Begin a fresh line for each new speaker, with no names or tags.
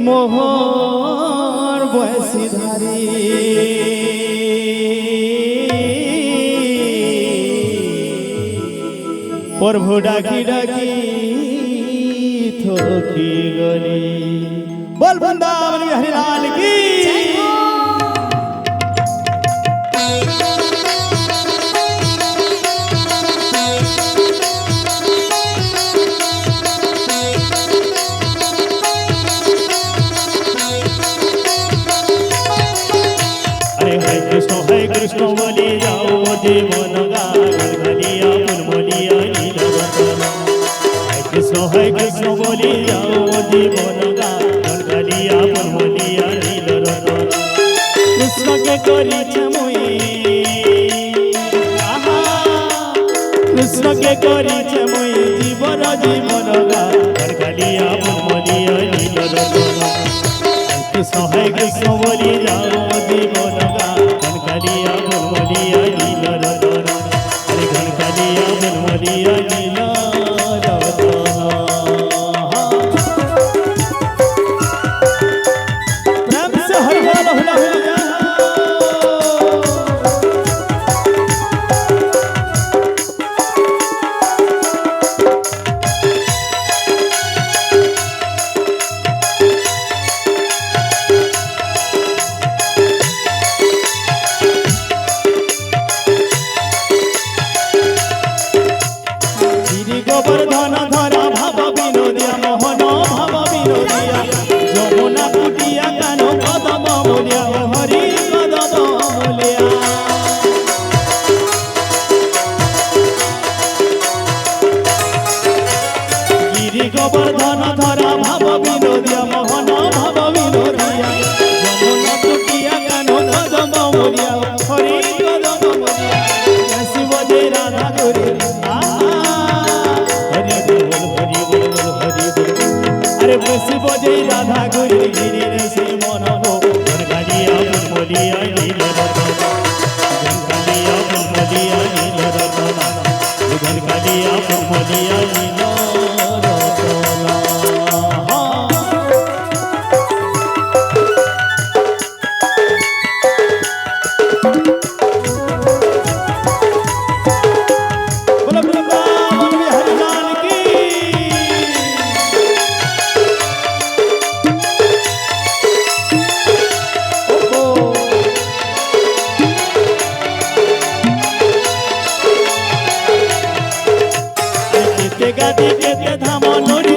মোহর বয়সী ধারে প্রভু ডাকি ডাকি থকি গলি বল বৃন্দাবন বিহারী লাল কি कृष्ण बोले जाओ जीवन गालिया पुनमलिया नीलरतन कृष्ण बोले जाओ जीवन गालिया पुनमलिया नीलरतन कृष्ण के करी मुई कृष्ण के करी मुई जीवन जीवन गालिया पुनमलिया नीलरतन कृष्ण बोले जाओ जीवन घनकालिया बनमलिया नीलरतन अरे घनकालिया बनमलिया नीलरतन प्रेम से हर बोल हुला हुला गोवर्धन धरा भाव विनोदिया मोहन भाव विनोदिया यमुना कुटिया कानो कदम मूलिया हरि कदम मूलिया गिरी गोवर्धन धरा भाव विनोदिया मोहन भाव विनोदिया यमुना कुटिया कानो कदम मूलिया हरि कदम मूलिया शिव जय राधा गोरी अरे बसी बजे राधा गोरी गिरी रे से मन हो घनकालिया बनमलिया नीलरतन घनकालिया बनमलिया नीलरतन घनकालिया बनमलिया नीलरतन बोलो वृंदावन बिहारी लाल की गादी के धाम नोरी